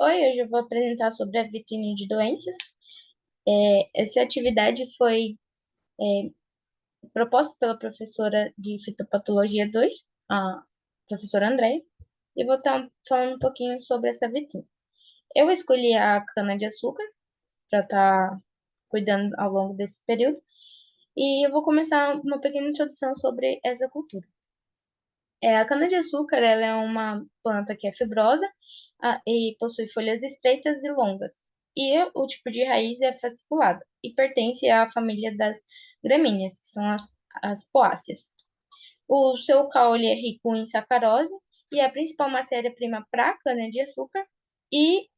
Oi, hoje eu vou apresentar sobre a vitrine de doenças. Essa atividade foi proposta pela professora de Fitopatologia 2, a professora Andréia, e eu vou estar falando um pouquinho sobre essa vitrine. Eu escolhi a cana-de-açúcar para estar cuidando ao longo desse período, e eu vou começar uma pequena introdução sobre essa cultura. A cana-de-açúcar, ela é uma planta que é fibrosa, e possui folhas estreitas e longas. E o tipo de raiz é fasciculada e pertence à família das gramíneas, que são as poáceas. O seu caule é rico em sacarose e é a principal matéria-prima para a cana-de-açúcar e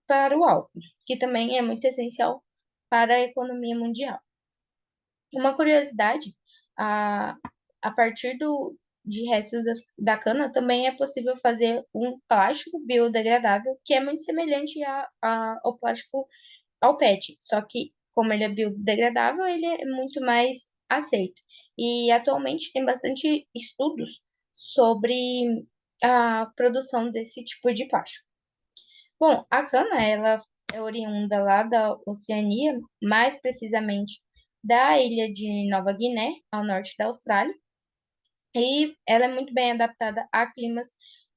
para o álcool, que também é muito essencial para a economia mundial. Uma curiosidade, a, a partir de restos da cana também é possível fazer um plástico biodegradável que é muito semelhante ao plástico ao PET, só que como ele é biodegradável, ele é muito mais aceito. E atualmente tem bastante estudos sobre a produção desse tipo de plástico. Bom, a cana, ela é oriunda lá da Oceania, mais precisamente da ilha de Nova Guiné, ao norte da Austrália, e ela é muito bem adaptada a climas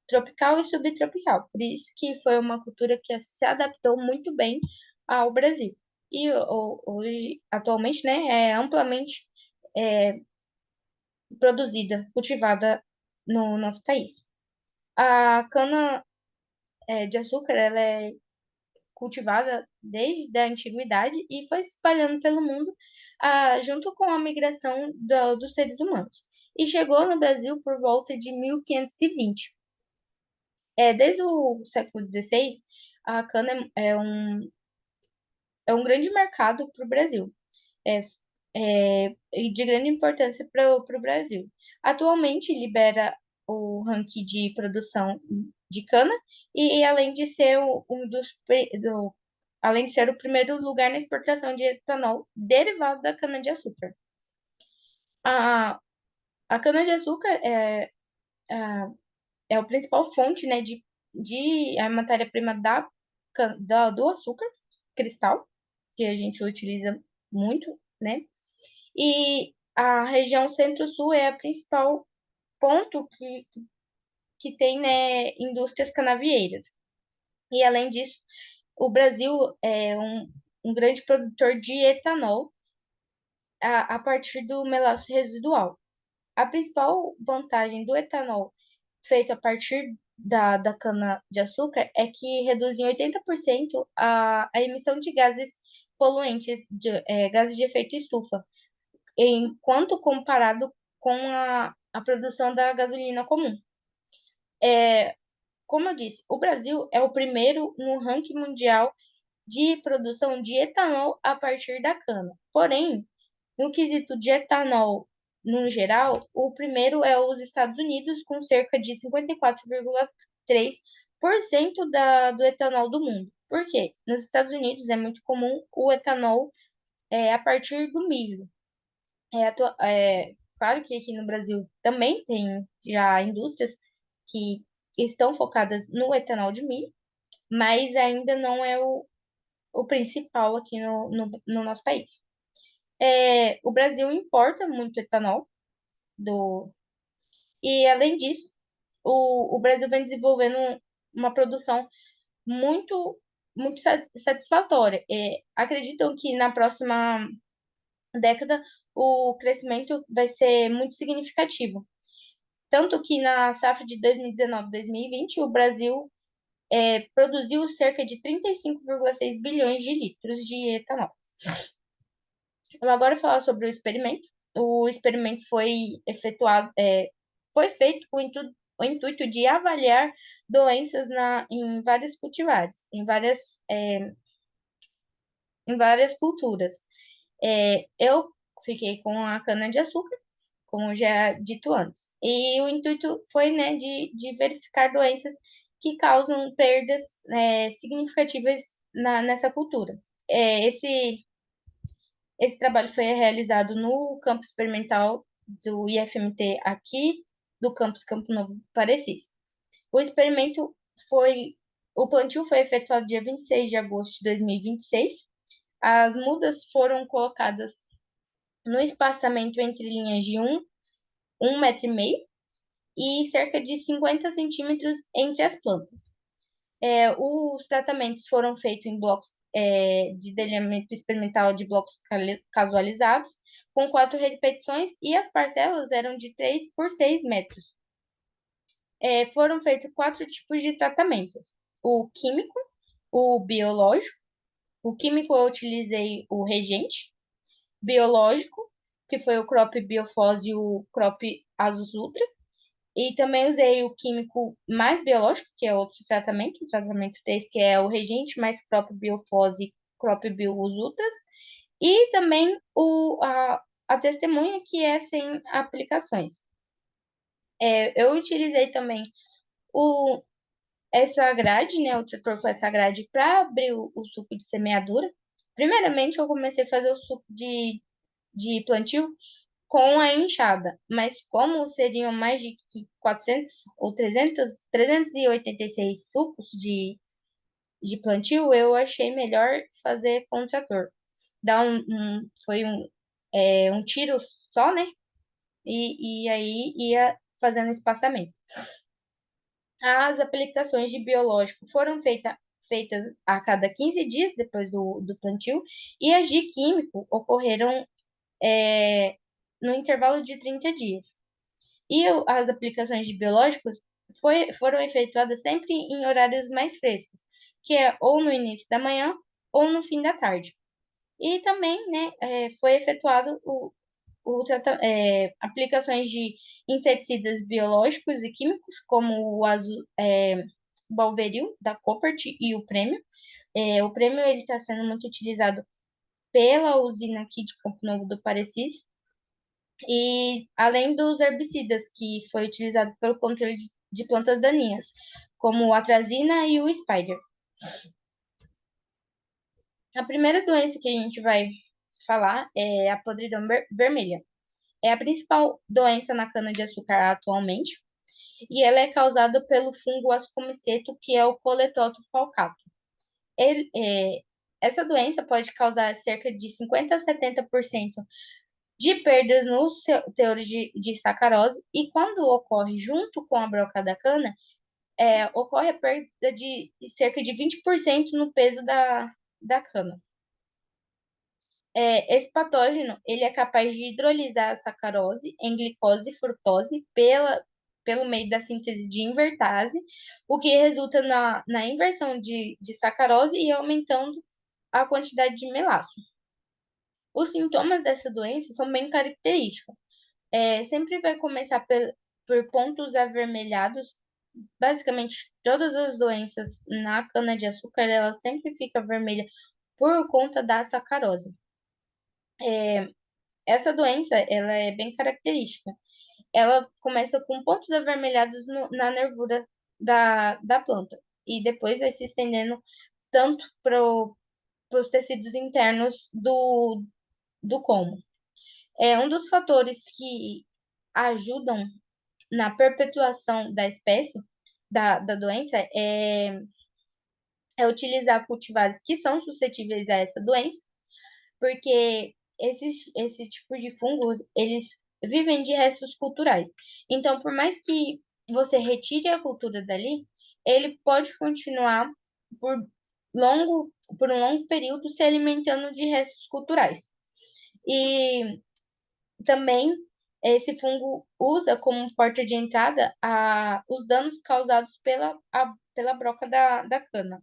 tropical e subtropical. Por isso que foi uma cultura que se adaptou muito bem ao Brasil. E hoje, atualmente, né, é amplamente é, produzida, cultivada no nosso país. A cana de açúcar, ela é cultivada desde a antiguidade e foi se espalhando pelo mundo, junto com a migração dos seres humanos. E chegou no Brasil por volta de 1520. Desde o século XVI, a cana é um grande mercado para o Brasil, é, e de grande importância para o Brasil. Atualmente lidera o ranking de produção de cana e além de ser além de ser o primeiro lugar na exportação de etanol derivado da cana-de-açúcar. A, a cana-de-açúcar a- é a principal fonte, né, de a matéria-prima do açúcar cristal, que a gente utiliza muito, né? E a região Centro-Sul é a principal ponto que tem, né, indústrias canavieiras. E além disso, o Brasil é um grande produtor de etanol a partir do melaço residual. A principal vantagem do etanol feito a partir da cana-de-açúcar é que reduz em 80% a emissão de gases poluentes, gases de efeito estufa, enquanto comparado com a produção da gasolina comum. É, como eu disse, o Brasil é o primeiro no ranking mundial de produção de etanol a partir da cana. Porém, no quesito de etanol, no geral, o primeiro é os Estados Unidos, com cerca de 54,3% do etanol do mundo. Por quê? Nos Estados Unidos é muito comum o etanol a partir do milho. Claro que aqui no Brasil também tem já indústrias que estão focadas no etanol de milho, mas ainda não é o principal aqui no nosso país. O Brasil importa muito etanol do e além disso, o Brasil vem desenvolvendo uma produção muito muito satisfatória. Acreditam que na próxima década o crescimento vai ser muito significativo. Tanto que na safra de 2019-2020, o Brasil produziu cerca de 35,6 bilhões de litros de etanol. Eu vou agora falar sobre o experimento. O experimento foi feito com o intuito de avaliar doenças em vários cultivares, em várias culturas. Eu fiquei com a cana-de-açúcar, como já dito antes. E o intuito foi, né, de verificar doenças que causam perdas, significativas nessa cultura. Esse trabalho foi realizado no campo experimental do IFMT aqui, do campus Campo Novo Parecis. O experimento foi O plantio foi efetuado dia 26 de agosto de 2026. As mudas foram colocadas no espaçamento entre linhas de 1,5 metro e cerca de 50 centímetros entre as plantas. Os tratamentos foram feitos em blocos de delineamento experimental de blocos casualizados, com 4 repetições, e as parcelas eram de 3 por 6 metros. Foram feitos 4 tipos de tratamentos: o químico, o biológico. O químico eu utilizei o regente, biológico, que foi o Crop Biofós e o Crop Azus Ultra. E também usei o químico mais biológico, que é outro tratamento, o tratamento 3, que é o regente mais Crop Biofós e Crop Biosus Ultras. E também a testemunha, que é sem aplicações. Eu utilizei também o, essa grade, né, o trator com essa grade para abrir o suco de semeadura. Primeiramente, eu comecei a fazer o suco de plantio com a enxada, mas como seriam mais de 400 ou 386 sucos de plantio, eu achei melhor fazer com o trator. Foi um tiro só, né? E aí ia fazendo espaçamento. As aplicações de biológico foram feitas a cada 15 dias depois do plantio, e as de químico ocorreram é, no intervalo de 30 dias. E as aplicações de biológicos foram efetuadas sempre em horários mais frescos, que é ou no início da manhã ou no fim da tarde. E também, né, foi efetuado aplicações de inseticidas biológicos e químicos, como o Balveril, da Coppert, e o Prêmio. O Prêmio está sendo muito utilizado pela usina aqui de Campo Novo do Parecis, e além dos herbicidas, que foi utilizado pelo controle de plantas daninhas, como o atrazina e o spider. A primeira doença que a gente vai falar é a podridão vermelha. É a principal doença na cana-de-açúcar atualmente, e ela é causada pelo fungo ascomiceto, que é o Coletótilo falcato. Essa doença pode causar cerca de 50 a 70% de perdas nos teores de sacarose, e quando ocorre junto com a broca da cana, ocorre a perda de cerca de 20% no peso da cana. Esse patógeno, ele é capaz de hidrolisar a sacarose em glicose e frutose pelo meio da síntese de invertase, o que resulta na inversão de sacarose e aumentando a quantidade de melaço. Os sintomas dessa doença são bem característicos. Sempre vai começar por pontos avermelhados. Basicamente, todas as doenças na cana-de-açúcar, ela sempre fica vermelha por conta da sacarose. Essa doença, ela é bem característica. Ela começa com pontos avermelhados na nervura da planta, e depois vai se estendendo tanto para os tecidos internos do colmo. Um dos fatores que ajudam na perpetuação da espécie, da doença, é utilizar cultivares que são suscetíveis a essa doença, porque esse tipo de fungos, eles vivem de restos culturais. Então, por mais que você retire a cultura dali, ele pode continuar por por um longo período se alimentando de restos culturais. E também esse fungo usa como porta de entrada os danos causados pela broca da cana.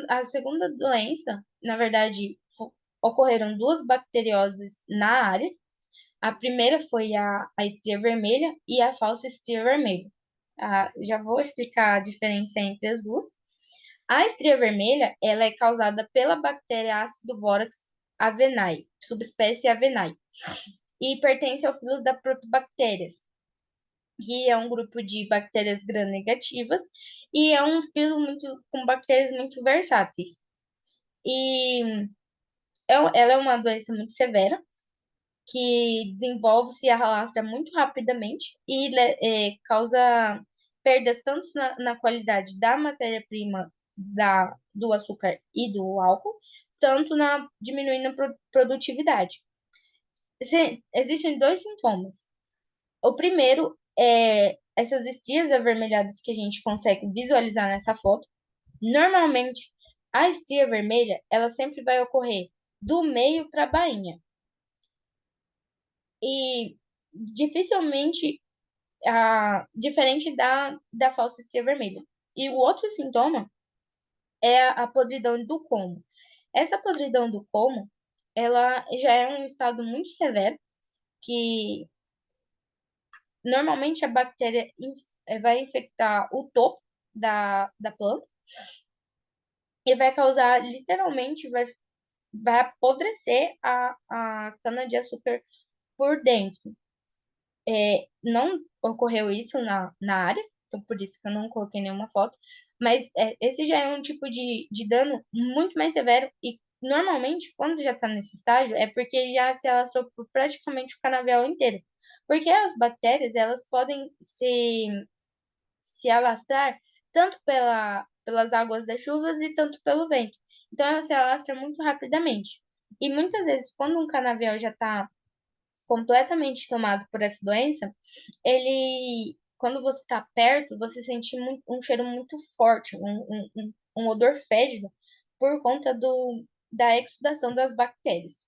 A segunda doença, na verdade, ocorreram duas bacterioses na área. A primeira foi a estria vermelha e a falsa estria vermelha. Já vou explicar a diferença entre as duas. A estria vermelha, ela é causada pela bactéria ácido borax avenae, subespécie avenae, e pertence ao filo da Proteobacterias, que é um grupo de bactérias gram-negativas, e é um filo com bactérias muito versáteis. E ela é uma doença muito severa, que desenvolve-se e alastra muito rapidamente, e causa perdas tanto na qualidade da matéria-prima do açúcar e do álcool, tanto na diminuindo a produtividade. Existem dois sintomas. O primeiro é essas estrias avermelhadas que a gente consegue visualizar nessa foto. Normalmente, a estria vermelha, ela sempre vai ocorrer do meio para a bainha. E dificilmente diferente da falsa estria vermelha. E o outro sintoma é a podridão do como. Essa podridão do como, ela já é um estado muito severo, que normalmente a bactéria vai infectar o topo da planta e vai causar, literalmente, vai apodrecer a cana-de-açúcar por dentro. Não ocorreu isso na área, então por isso que eu não coloquei nenhuma foto, mas esse já é um tipo de dano muito mais severo e normalmente quando já está nesse estágio é porque já se alastrou por praticamente o canavial inteiro. Porque as bactérias, elas podem se alastrar tanto pelas águas das chuvas e tanto pelo vento. Então ela se alastra muito rapidamente. E muitas vezes, quando um canavial já está completamente tomado por essa doença, quando você está perto, você sente um cheiro muito forte, um odor fédido, por conta da exudação das bactérias.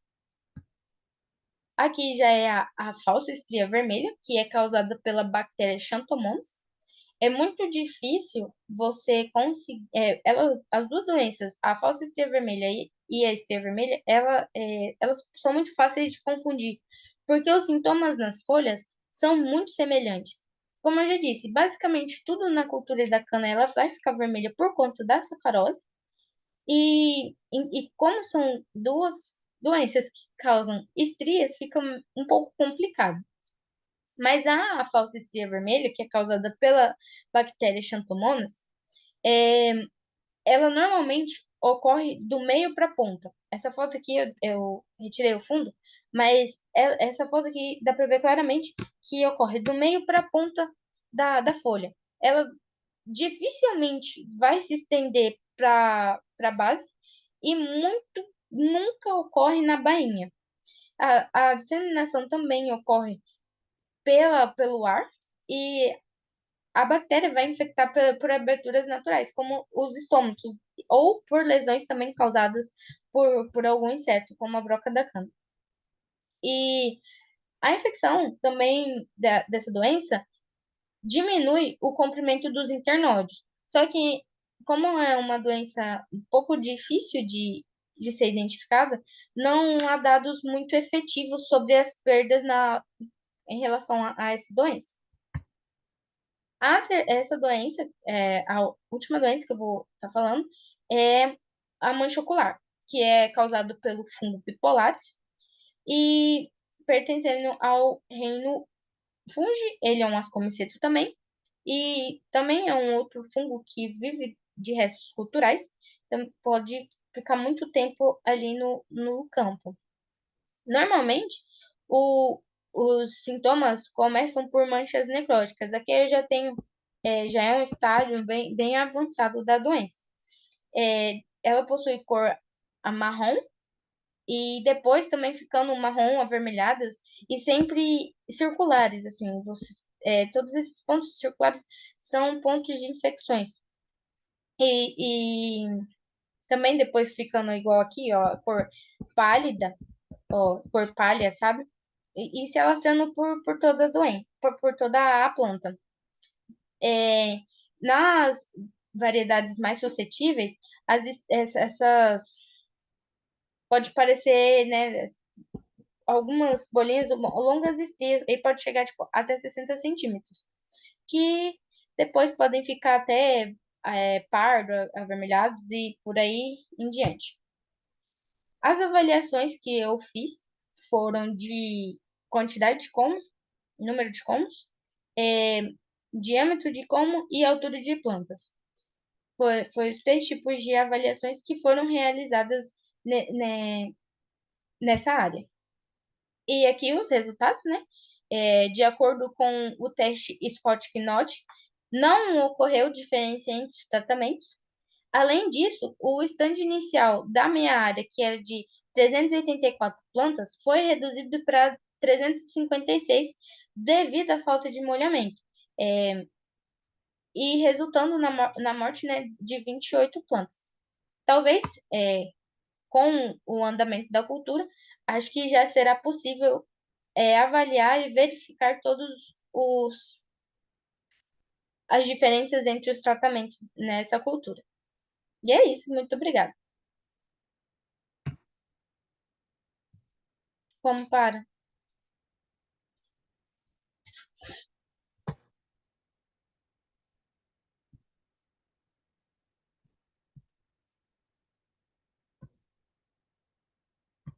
Aqui já é a falsa estria vermelha, que é causada pela bactéria Xanthomonas. É muito difícil você conseguir. As duas doenças, a falsa estria vermelha e a estria vermelha, elas são muito fáceis de confundir, porque os sintomas nas folhas são muito semelhantes. Como eu já disse, basicamente tudo na cultura da cana ela vai ficar vermelha por conta da sacarose, e como são duas doenças que causam estrias, fica um pouco complicado. Mas a falsa estria vermelha, que é causada pela bactéria Xanthomonas, é, ela normalmente ocorre do meio para a ponta. Essa foto aqui eu retirei o fundo, mas essa foto aqui dá para ver claramente que ocorre do meio para a ponta da folha. Ela dificilmente vai se estender para a base e nunca ocorre na bainha. A disseminação também ocorre pelo ar e a bactéria vai infectar por aberturas naturais, como os estômatos, ou por lesões também causadas por algum inseto, como a broca da cana. E a infecção também dessa doença diminui o comprimento dos internódios. Só que, como é uma doença um pouco difícil de ser identificada, não há dados muito efetivos sobre as perdas em relação a essa doença. Essa doença, a última doença que eu vou estar falando, é a mancha ocular, que é causada pelo fungo bipolaris e pertencendo ao reino fungi, ele é um ascomiceto também, e também é um outro fungo que vive de restos culturais, então pode ficar muito tempo ali no campo. Normalmente, o, os sintomas começam por manchas necróticas. Aqui eu já tenho, já é um estágio bem avançado da doença. Ela possui cor marrom e depois também ficando marrom avermelhadas e sempre circulares, assim, todos esses pontos circulares são pontos de infecções. E também depois ficando igual aqui, ó, cor pálida, ó, cor palha, sabe? E se alastrando por toda a doença, por toda a planta. É, nas variedades mais suscetíveis, essas pode parecer, né, algumas bolinhas longas e estrias, e pode chegar tipo, até 60 centímetros, que depois podem ficar até pardo, avermelhados e por aí em diante. As avaliações que eu fiz foram de quantidade de como, número de comos, é, diâmetro de como e altura de plantas. Foi os três tipos de avaliações que foram realizadas nessa área. E aqui os resultados, né? De acordo com o teste Scott-Knott, Não ocorreu diferença entre os tratamentos. Além disso, o stand inicial da minha área, que era de 384 plantas, foi reduzido para 356 devido à falta de molhamento, é, e resultando na morte, né, de 28 plantas. Talvez, é, com o andamento da cultura, acho que já será possível avaliar e verificar todos as diferenças entre os tratamentos nessa cultura. E é isso, muito obrigada. Como para?